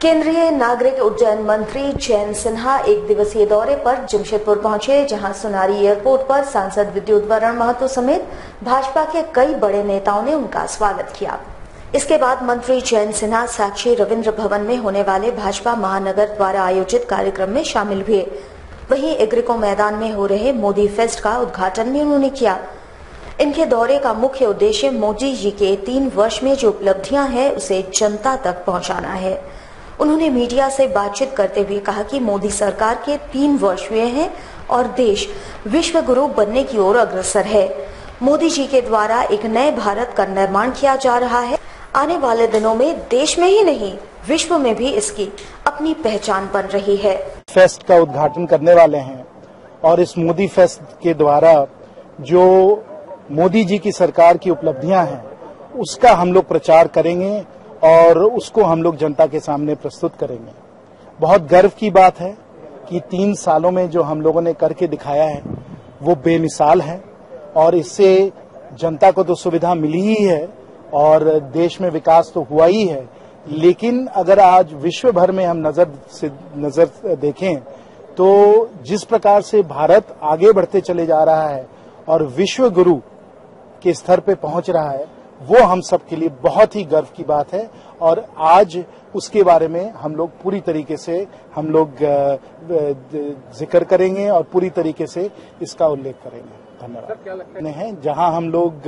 केंद्रीय नागरिक उड्डयन मंत्री जयंत सिन्हा एक दिवसीय दौरे पर जमशेदपुर पहुंचे, जहां सुनारी एयरपोर्ट पर सांसद विद्युत वरण महतो समेत भाजपा के कई बड़े नेताओं ने उनका स्वागत किया। इसके बाद मंत्री जयंत सिन्हा साक्षी रविंद्र भवन में होने वाले भाजपा महानगर द्वारा आयोजित कार्यक्रम में शामिल हुए। वहीं एग्रीको मैदान में हो रहे मोदी फेस्ट का उद्घाटन भी उन्होंने किया। इनके दौरे का मुख्य उद्देश्य मोदी जी के 3 वर्ष में जो उपलब्धियां हैं उसे जनता तक पहुंचाना है। उन्होंने मीडिया से बातचीत करते हुए कहा कि मोदी सरकार के 3 वर्ष हुए हैं और देश विश्व गुरु बनने की ओर अग्रसर है। मोदी जी के द्वारा एक नए भारत का निर्माण किया जा रहा है। आने वाले दिनों में देश में ही नहीं विश्व में भी इसकी अपनी पहचान बन रही है। फेस्ट का उद्घाटन करने वाले हैं और इस मोदी फेस्ट के द्वारा जो मोदी जी की सरकार की उपलब्धियां हैं उसका हम लोग प्रचार करेंगे और उसको हम लोग जनता के सामने प्रस्तुत करेंगे। बहुत गर्व की बात है कि 3 सालों में जो हम लोगों ने करके दिखाया है वो बेमिसाल है और इससे जनता को तो सुविधा मिली ही है और देश में विकास तो हुआ ही है। लेकिन अगर आज विश्व भर में हम नजर देखें तो जिस प्रकार से भारत आगे बढ़ते चले जा रहा है और विश्व गुरु के स्तर पे पहुंच रहा है, वो हम सब के लिए बहुत ही गर्व की बात है और आज उसके बारे में हम लोग पूरी तरीके से हम लोग जिक्र करेंगे और पूरी तरीके से इसका उल्लेख करेंगे। धन्यवाद। हैं जहां हम लोग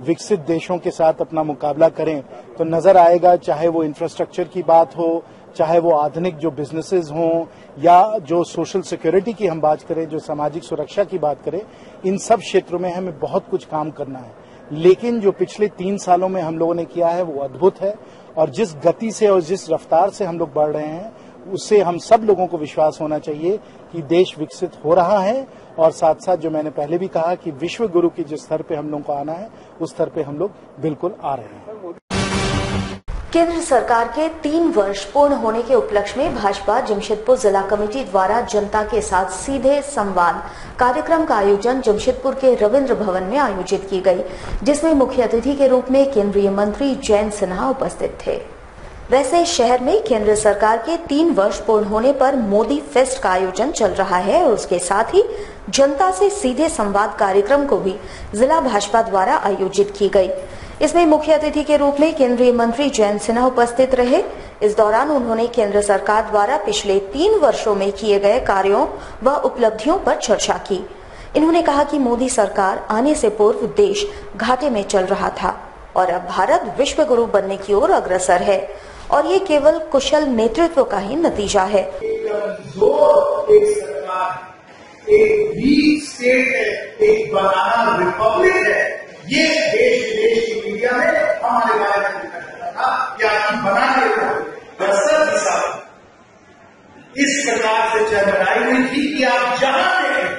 विकसित देशों के साथ अपना मुकाबला करें तो नजर आएगा, चाहे वो इंफ्रास्ट्रक्चर की बात हो, चाहे वो आधुनिक जो बिजनेसेस हों या जो सोशल सिक्योरिटी की हम बात करें, जो सामाजिक सुरक्षा की बात करें, इन सब क्षेत्रों में हमें बहुत कुछ काम करना है। लेकिन जो पिछले 3 सालों में हम लोगों ने किया है वो अद्भुत है और जिस गति से और जिस रफ्तार से हम लोग बढ़ रहे हैं उससे हम सब लोगों को विश्वास होना चाहिए कि देश विकसित हो रहा है और साथ साथ जो मैंने पहले भी कहा कि विश्व गुरु की जिस स्तर पे हम लोगों को आना है उस स्तर पे हम लोग बिल्कुल आ रहे हैं। केंद्र सरकार के 3 वर्ष पूर्ण होने के उपलक्ष्य में भाजपा जमशेदपुर जिला कमेटी द्वारा जनता के साथ सीधे संवाद कार्यक्रम का आयोजन जमशेदपुर के रविंद्र भवन में आयोजित की गई, जिसमें मुख्य अतिथि के रूप में केंद्रीय मंत्री जयंत सिन्हा उपस्थित थे। वैसे शहर में केंद्र सरकार के 3 वर्ष पूर्ण होने पर मोदी फेस्ट का आयोजन चल रहा है और उसके साथ ही जनता से सीधे संवाद कार्यक्रम को भी जिला भाजपा द्वारा आयोजित की गई। इसमें मुख्य अतिथि के रूप में केंद्रीय मंत्री जयंत सिन्हा उपस्थित रहे। इस दौरान उन्होंने केंद्र सरकार द्वारा पिछले 3 वर्षों में किए गए कार्यों व उपलब्धियों पर चर्चा की। इन्होंने कहा कि मोदी सरकार आने से पूर्व देश घाटे में चल रहा था और अब भारत विश्व गुरु बनने की ओर अग्रसर है और ये केवल कुशल नेतृत्व का ही नतीजा है। एक वीक स्टेट है, एक बनाना रिपब्लिक है, ये देश विदेश की मीडिया में हमारे बारे में लिखा जाता था कि आपकी बनाना रिपब्लिक 10 साल इस प्रकार से चर्चाई हुई थी कि आप जहां देखें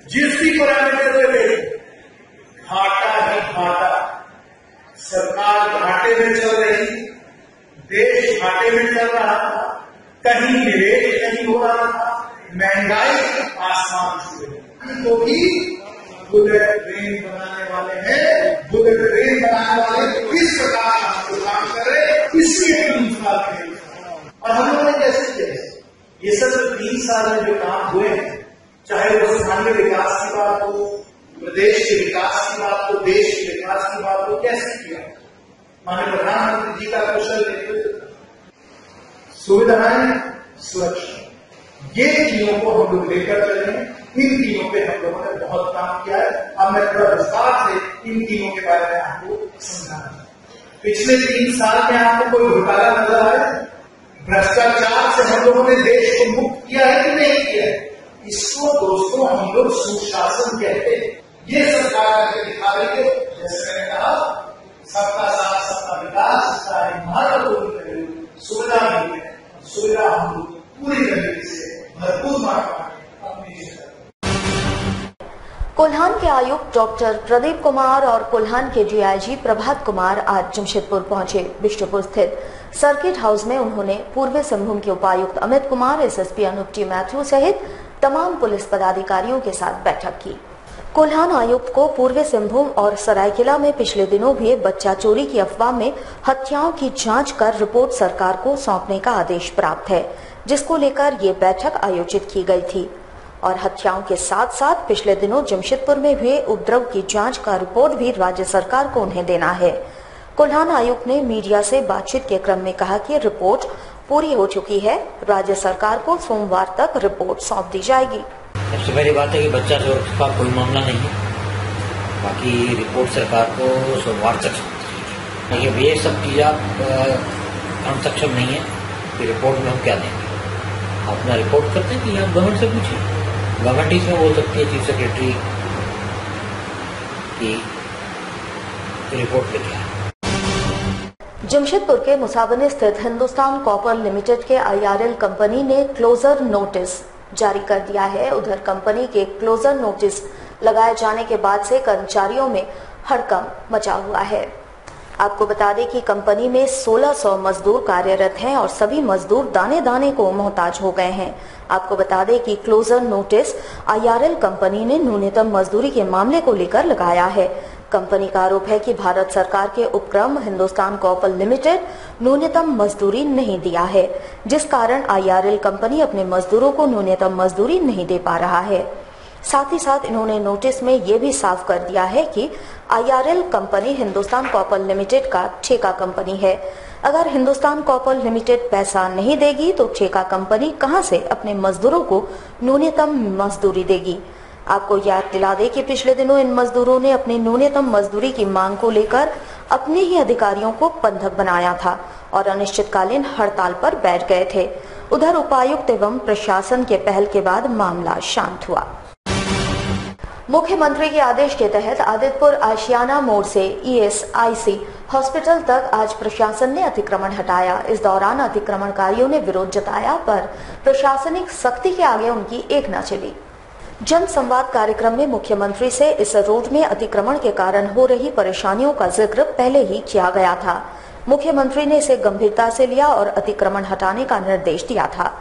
जिस भी पैरामीटर पे देखें घाटा ही घाटा। सरकार घाटे में चल रही, देश घाटे में चल रहा था, कहीं निवेश नहीं हो रहा था, महंगाई आसमान छुए। तो भी बुलेट ट्रेन बनाने वाले हैं, बुलेट ट्रेन बनाने वाले किस प्रकार हम काम कर रहे हैं इसलिए 3 साल के और हम लोगों ने कैसे किया ये सब 3 साल में जो काम हुए हैं, चाहे वो स्थानीय विकास की बात हो, प्रदेश के विकास की बात हो, देश के विकास की बात हो, कैसे किया माननीय प्रधानमंत्री जी का कुशल नेतृत्व, सुविधाएं, सुरक्षा, ये चीजों को हम लोग लेकर चले। इन तीनों पे हम लोगों ने बहुत काम किया है। अब मैं थोड़ा विस्तार से इन तीनों के बारे में आपको समझाना। पिछले 3 साल में आपको कोई घोटाला नजर आया? भ्रष्टाचार से हम लोगों ने देश को मुक्त किया है कि नहीं किया है? इसको दोस्तों हम लोग सुशासन कहते हैं। ये सरकार करके दिखा रही है। जैसे मैंने कहा, सबका साथ सबका विकास, इसका एक महत्वपूर्ण सुविधा मिली है। सुविधा हम लोग पूरी तरीके से भरपूर मात्रा में अपनी। कोल्हान के आयुक्त डॉक्टर प्रदीप कुमार और कोल्हान के डीआईजी प्रभात कुमार आज जमशेदपुर पहुंचे। बिष्टुपुर स्थित सर्किट हाउस में उन्होंने पूर्वी सिंहभूम के उपायुक्त Amit Kumar, SSP Anup T Matthew सहित तमाम पुलिस पदाधिकारियों के साथ बैठक की। कोल्हान आयुक्त को पूर्वी सिंहभूम और सरायकेला में पिछले दिनों हुए बच्चा चोरी की अफवाह में हत्याओं की जांच कर रिपोर्ट सरकार को सौंपने का आदेश प्राप्त है, जिसको लेकर ये बैठक आयोजित की गई थी। और हत्याओं के साथ साथ पिछले दिनों जमशेदपुर में हुए उपद्रव की जांच का रिपोर्ट भी राज्य सरकार को उन्हें देना है। कोल्हान आयुक्त ने मीडिया से बातचीत के क्रम में कहा कि रिपोर्ट पूरी हो चुकी है, राज्य सरकार को सोमवार तक रिपोर्ट सौंप दी जाएगी। सबसे पहली बात है कि बच्चा चोर का कोई मामला नहीं है, बाकी रिपोर्ट सरकार को सोमवार तक सौंप दी। ये सब चीज़ हम सक्षम नहीं है कि रिपोर्ट में हम क्या देंगे। अपना रिपोर्ट करते हैं कि आप गवर्नमेंट से पूछिए, गवर्नमेंट इसमें बोल सकती है चीफ सेक्रेटरी की रिपोर्ट लेके आए। जमशेदपुर के मुसाबनी स्थित हिंदुस्तान कॉपर लिमिटेड के IRL कंपनी ने क्लोजर नोटिस जारी कर दिया है। उधर कंपनी के क्लोजर नोटिस लगाए जाने के बाद से कर्मचारियों में हड़कंप मचा हुआ है। आपको बता दें कि कंपनी में 1600 मजदूर कार्यरत हैं और सभी मजदूर दाने दाने को मोहताज हो गए हैं। आपको बता दें कि क्लोजर नोटिस IRL कंपनी ने न्यूनतम मजदूरी के मामले को लेकर लगाया है। कंपनी का आरोप है कि भारत सरकार के उपक्रम हिंदुस्तान कॉपर लिमिटेड न्यूनतम मजदूरी नहीं दिया है, जिस कारण IRL कंपनी अपने मजदूरों को न्यूनतम मजदूरी नहीं दे पा रहा है। साथ ही साथ इन्होंने नोटिस में ये भी साफ कर दिया है कि IRL company Hindustan copper limited का ठेका कंपनी है। अगर हिंदुस्तान कॉपर लिमिटेड पैसा नहीं देगी तो ठेका कंपनी कहां से अपने मजदूरों को न्यूनतम मजदूरी देगी। आपको याद दिला दें कि पिछले दिनों इन मजदूरों ने अपनी न्यूनतम मजदूरी की मांग को लेकर अपने ही अधिकारियों को बंधक बनाया था और अनिश्चितकालीन हड़ताल पर बैठ गए थे। उधर उपायुक्त एवं प्रशासन के पहल के बाद मामला शांत हुआ। मुख्यमंत्री के आदेश के तहत आदित्यपुर आशियाना मोड़ से ESIC हॉस्पिटल तक आज प्रशासन ने अतिक्रमण हटाया। इस दौरान अतिक्रमणकारियों ने विरोध जताया, पर प्रशासनिक सख्ती के आगे उनकी एक न चली। जन संवाद कार्यक्रम में मुख्यमंत्री से इस रोड में अतिक्रमण के कारण हो रही परेशानियों का जिक्र पहले ही किया गया था। मुख्यमंत्री ने इसे गंभीरता से लिया और अतिक्रमण हटाने का निर्देश दिया था।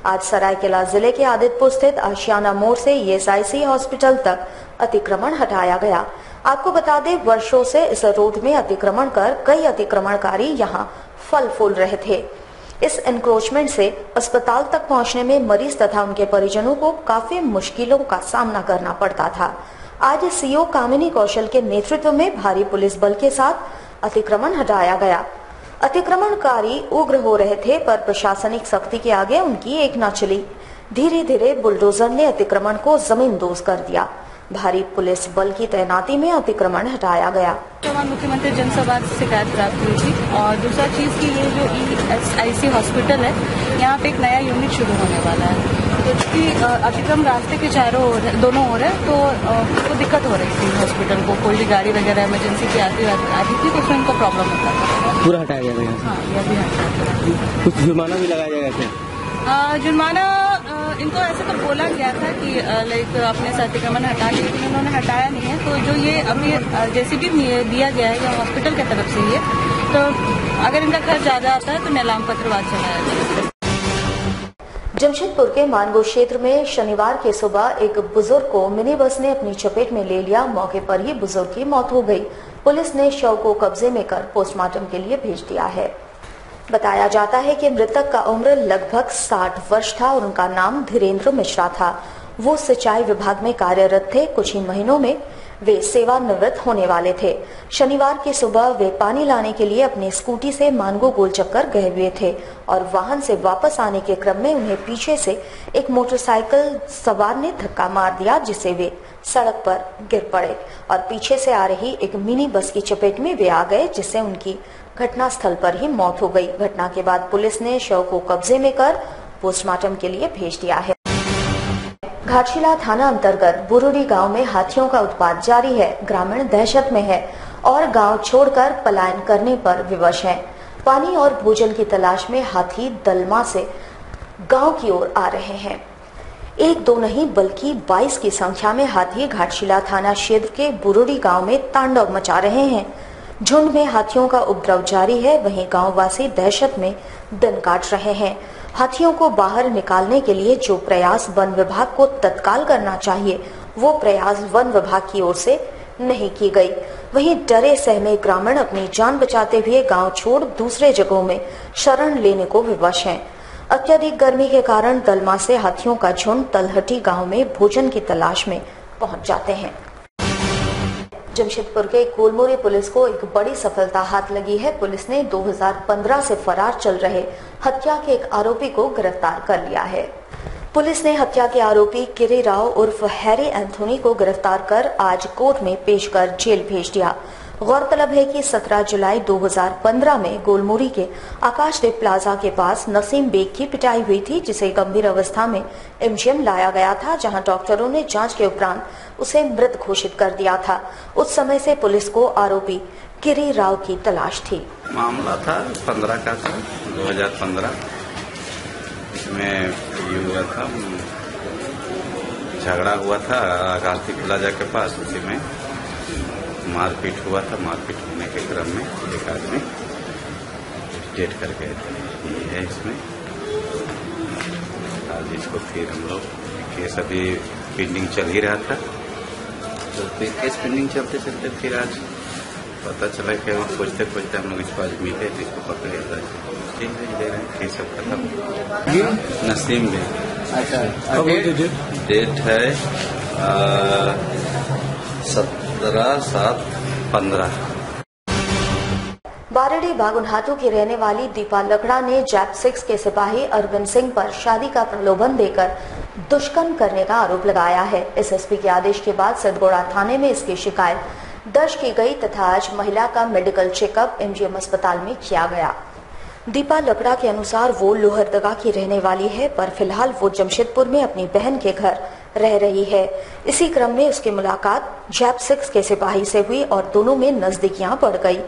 आज सरायकेला जिले के आदित्यपुर स्थित आशियाना मोड़ से ESIC हॉस्पिटल तक अतिक्रमण हटाया गया। आपको बता दें, वर्षों से इस रोड में अतिक्रमण कर कई अतिक्रमणकारी यहां फल फूल रहे थे। इस एनक्रोचमेंट से अस्पताल तक पहुंचने में मरीज तथा उनके परिजनों को काफी मुश्किलों का सामना करना पड़ता था। आज CO कामिनी कौशल के नेतृत्व में भारी पुलिस बल के साथ अतिक्रमण हटाया गया। अतिक्रमणकारी उग्र हो रहे थे, पर प्रशासनिक सख्ती के आगे उनकी एक न चली। धीरे धीरे बुलडोजर ने अतिक्रमण को जमींदोज कर दिया। भारी पुलिस बल की तैनाती में अतिक्रमण हटाया गया। मुख्यमंत्री जनसभा से शिकायत प्राप्त हुई थी और दूसरा चीज की ये जो ESIC हॉस्पिटल है, यहाँ पे एक नया यूनिट शुरू होने वाला है, तो चूँकि अतिक्रम रास्ते के दोनों ओर है, तो दिक्कत हो रही थी हॉस्पिटल को। कोई भी गाड़ी वगैरह इमरजेंसी की आती थी तो उसमें इनको प्रॉब्लम होता था। पूरा हटाया जाएगा? हाँ, ये भी हटाया। कुछ जुर्माना भी लगाया जाएगा क्या? जुर्माना इनको ऐसे तो बोला गया था कि लाइक अपने से अतिक्रमण हटा लिया, लेकिन उन्होंने हटाया नहीं है। तो जो ये अभी जैसे भी दिया गया है या हॉस्पिटल की तरफ से ये, तो अगर इनका खर्च ज्यादा आता है तो नीलाम पत्रवाद चलाया जाएगा। जमशेदपुर के मानगो क्षेत्र में शनिवार की सुबह एक बुजुर्ग को मिनी बस ने अपनी चपेट में ले लिया। मौके पर ही बुजुर्ग की मौत हो गई। पुलिस ने शव को कब्जे में कर पोस्टमार्टम के लिए भेज दिया है। बताया जाता है कि मृतक का उम्र लगभग 60 वर्ष था और उनका नाम धीरेन्द्र मिश्रा था। वो सिंचाई विभाग में कार्यरत थे। कुछ ही महीनों में वे सेवानिवृत्त होने वाले थे। शनिवार की सुबह वे पानी लाने के लिए अपनी स्कूटी से मानगो गोल चक्कर गए हुए थे और वाहन से वापस आने के क्रम में उन्हें पीछे से एक मोटरसाइकिल सवार ने धक्का मार दिया, जिससे वे सड़क पर गिर पड़े और पीछे से आ रही एक मिनी बस की चपेट में वे आ गए, जिससे उनकी घटनास्थल पर ही मौत हो गई। घटना के बाद पुलिस ने शव को कब्जे में कर पोस्टमार्टम के लिए भेज दिया है। घाटशिला थाना अंतर्गत बुरुड़ी गांव में हाथियों का उत्पात जारी है। ग्रामीण दहशत में है और गांव छोड़कर पलायन करने पर विवश हैं। पानी और भोजन की तलाश में हाथी दलमा से गांव की ओर आ रहे हैं। एक दो नहीं बल्कि 22 की संख्या में हाथी घाटशिला थाना क्षेत्र के बुरुड़ी गांव में तांडव मचा रहे हैं। झुंड में हाथियों का उपद्रव जारी है। वहीं गांववासी दहशत में दिन काट रहे हैं। हाथियों को बाहर निकालने के लिए जो प्रयास वन विभाग को तत्काल करना चाहिए, वो प्रयास वन विभाग की ओर से नहीं की गई। वहीं डरे सहमे ग्रामीण अपनी जान बचाते हुए गांव छोड़ दूसरे जगहों में शरण लेने को विवश हैं। अत्यधिक गर्मी के कारण दलमा से हाथियों का झुंड तलहटी गांव में भोजन की तलाश में पहुंच जाते हैं। जमशेदपुर के गोलमुरी पुलिस को एक बड़ी सफलता हाथ लगी है। पुलिस ने 2015 से फरार चल रहे हत्या के एक आरोपी को गिरफ्तार कर लिया है। पुलिस ने हत्या के आरोपी किरी राव उर्फ हैरी एंथोनी को गिरफ्तार कर आज कोर्ट में पेश कर जेल भेज दिया। गौरतलब है कि 17 जुलाई 2015 में गोलमुरी के आकाशदीप प्लाजा के पास नसीम बेग की पिटाई हुई थी, जिसे गंभीर अवस्था में एमजीएम लाया गया था, जहां डॉक्टरों ने जांच के उपरांत उसे मृत घोषित कर दिया था। उस समय से पुलिस को आरोपी किरी राव की तलाश थी। मामला था 15 का था, 2015 इसमें ये हुआ था, झगड़ा हुआ था आकाशदीप प्लाजा के पास, उसी में मारपीट हुआ था। मारपीट होने के क्रम में एक आदमी डेट कर गए थे। ये है इसमें आज इसको फिर हम लोग केस अभी पेंडिंग चल ही रहा था, तो फिर केस पेंडिंग चलते चलते फिर आज पता चला कि अभी खोजते खोजते हम लोग इसको आज मिले, तो इसको पकड़े ठीक है दे रहे हैं। केस सब खत्म। नसीम भी अच्छा डेट है 17/7/15। बारेडी बागुनहाटू की रहने वाली दीपा लकड़ा ने जैप 6 के सिपाही अरविंद सिंह पर शादी का प्रलोभन देकर दुष्कर्म करने का आरोप लगाया है। एसएसपी के आदेश के बाद सतगोड़ा थाने में इसकी शिकायत दर्ज की गई तथा आज महिला का मेडिकल चेकअप एमजीएम अस्पताल में किया गया। दीपा लकड़ा के अनुसार वो लोहरदगा की रहने वाली है, पर फिलहाल वो जमशेदपुर में अपनी बहन के घर रह रही है। इसी क्रम में उसकी मुलाकात जैप 6 के सिपाही से हुई और दोनों में नजदीकियां बढ़ गई।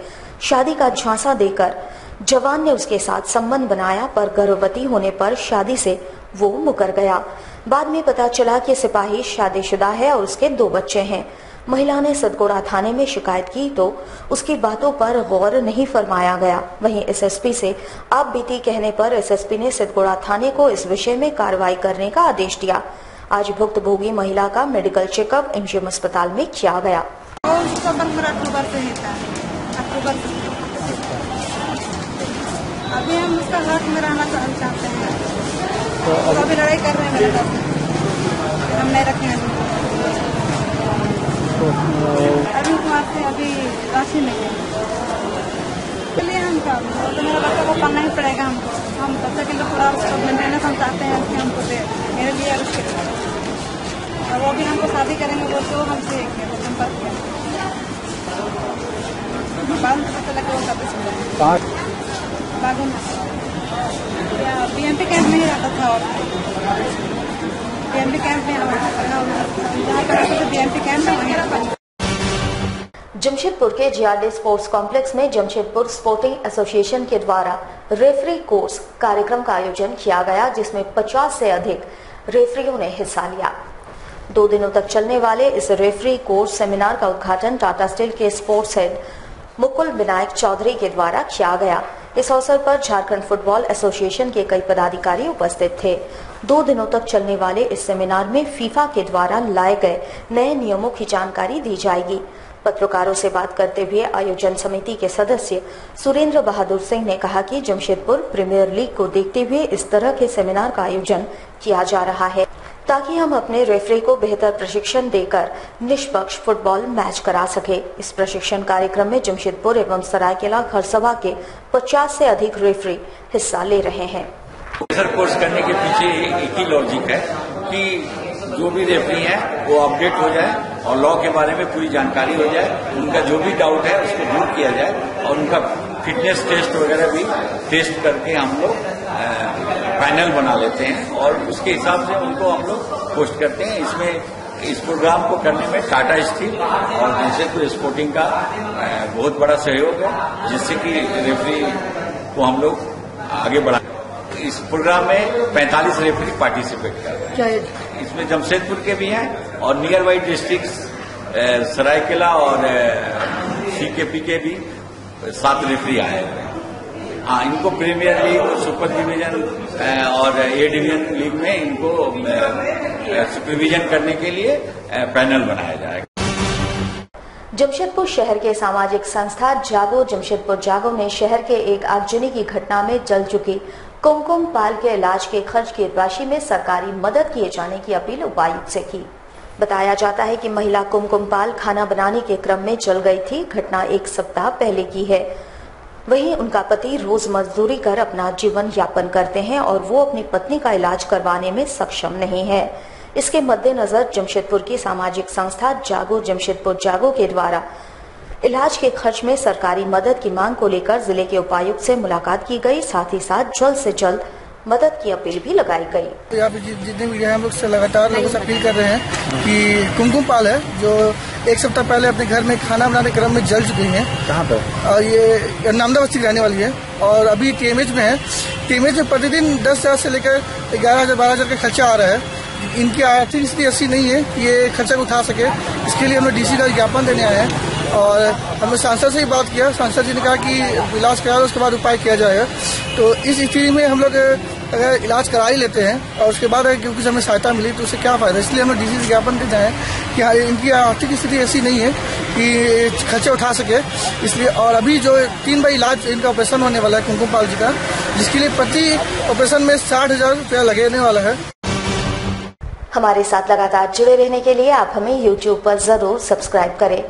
शादी का झांसा देकर जवान ने उसके साथ संबंध बनाया, पर गर्भवती होने पर शादी से वो मुकर गया। बाद में पता चला कि सिपाही शादीशुदा है और उसके 2 बच्चे हैं। महिला ने सतगोड़ा थाने में शिकायत की तो उसकी बातों पर गौर नहीं फरमाया गया। वहीं एसएसपी से आप बीती कहने पर एसएसपी ने सतगोड़ा थाने को इस विषय में कार्रवाई करने का आदेश दिया। आज भुक्तभोगी महिला का मेडिकल चेकअप एमजीएम अस्पताल में किया गया। अक्टूबर से ही था, अक्टूबर से। अभी हम उसका हक में रहना चाहते हैं, तो अभी लड़ाई कर रहे हैं मेरे साथ, हम नहीं रखेंगे। अभी कुमार से अभी राशि में चलिए हम काम, तो मेरा बच्चा को पढ़ना ही पड़ेगा हमको। हम बच्चा के लिए थोड़ा उसको मेंटेनेंस हम चाहते हैं कि हमको दे मेरे लिए उसके, और वो भी हमको शादी करेंगे वो तो हमसे संपर्क करें। बाद में पता चला कि वो कब बागुन बीएमपी कैंप में ही रहता था, और बीएमपी कैंप में बीएमपी कैंप में वहीं रहता। जमशेदपुर के जीआरडी स्पोर्ट्स कॉम्प्लेक्स में जमशेदपुर स्पोर्टिंग एसोसिएशन के द्वारा रेफरी कोर्स कार्यक्रम का आयोजन किया गया, जिसमें 50 से अधिक रेफरियों ने हिस्सा लिया। 2 दिनों तक चलने वाले इस रेफरी कोर्स सेमिनार का उद्घाटन टाटा स्टील के स्पोर्ट्स हेड मुकुल विनायक चौधरी के द्वारा किया गया। इस अवसर पर झारखंड फुटबॉल एसोसिएशन के कई पदाधिकारी उपस्थित थे। 2 दिनों तक चलने वाले इस सेमिनार में फीफा के द्वारा लाए गए नए नियमों की जानकारी दी जाएगी। पत्रकारों से बात करते हुए आयोजन समिति के सदस्य सुरेंद्र बहादुर सिंह ने कहा कि जमशेदपुर प्रीमियर लीग को देखते हुए इस तरह के सेमिनार का आयोजन किया जा रहा है, ताकि हम अपने रेफरी को बेहतर प्रशिक्षण देकर निष्पक्ष फुटबॉल मैच करा सके। इस प्रशिक्षण कार्यक्रम में जमशेदपुर एवं सरायकेला खरसभा के 50 से अधिक रेफरी हिस्सा ले रहे हैं। कोर्स करने के पीछे एक ही लॉजिक है कि जो भी रेफरी है वो अपडेट हो जाए और लॉ के बारे में पूरी जानकारी हो जाए, उनका जो भी डाउट है उसको दूर किया जाए और उनका फिटनेस टेस्ट वगैरह भी टेस्ट करके हम लोग पैनल बना लेते हैं और उसके हिसाब से उनको हम लोग पोस्ट करते हैं। इसमें इस प्रोग्राम को करने में टाटा स्टील और जमशेदपुर स्पोर्टिंग का बहुत बड़ा सहयोग है, जिससे कि रेफरी को हम लोग आगे बढ़ा। इस प्रोग्राम में 45 रेफरी पार्टिसिपेट कर रहे हैं। इसमें जमशेदपुर के भी हैं और नियर बाई डिस्ट्रिक्ट सरायकेला और सीकेपी के भी 7 रेफरी आए हुए हैं। हाँ, इनको प्रीमियर लीग, सुपर डिवीजन और ए डिवीजन लीग में इनको सुपरविजन करने के लिए पैनल बनाया जाएगा। जमशेदपुर शहर के सामाजिक संस्था जागो जमशेदपुर जागो ने शहर के एक आगजनी की घटना में जल चुकी कुमकुम पाल के इलाज के खर्च की राशि में सरकारी मदद किए जाने की अपील उपायुक्त से की। बताया जाता है कि महिला कुमकुम पाल खाना बनाने के क्रम में जल गई थी। घटना एक सप्ताह पहले की है। वहीं उनका पति रोज मजदूरी कर अपना जीवन यापन करते हैं और वो अपनी पत्नी का इलाज करवाने में सक्षम नहीं है। इसके मद्देनजर जमशेदपुर की सामाजिक संस्था जागो जमशेदपुर जागो के द्वारा इलाज के खर्च में सरकारी मदद की मांग को लेकर जिले के उपायुक्त से मुलाकात की गई। साथ ही साथ जल्द से जल्द मदद की अपील भी लगाई गई। यहाँ पे जितने मीडिया हम लोग से लगातार लोगों से अपील कर रहे हैं कि कुमकुम पाल है जो एक सप्ताह पहले अपने घर में खाना बनाने के क्रम में जल चुकी हैं। कहाँ पे? और ये नामदा बस्ती रहने वाली है और अभी टीएमएच में है। टीएमएच में प्रतिदिन 10,000 से लेकर 11,000 12,000 का खर्चा आ रहा है। इनकी आर्थिक स्थिति ऐसी नहीं है कि ये खर्चा उठा सके। इसके लिए हमने डीसी का ज्ञापन देने आए हैं और हमने सांसद से ही बात किया। सांसद जी ने कहा कि इलाज करा लो, उसके बाद उपाय किया जाएगा। तो इस स्थिति में हम लोग अगर इलाज करा ही लेते हैं और उसके बाद क्योंकि हमें सहायता मिली तो उससे क्या फायदा। इसलिए हमने डीसी से ज्ञापन देते हैं कि इनकी आर्थिक स्थिति ऐसी नहीं है कि खर्चे उठा सके। इसलिए और अभी जो 3 बार इलाज इनका ऑपरेशन होने वाला है कुमकुम पाल जी का, जिसके लिए प्रति ऑपरेशन में 60,000 रुपया लगने वाला है। हमारे साथ लगातार जुड़े रहने के लिए आप हमें YouTube पर जरूर सब्सक्राइब करें।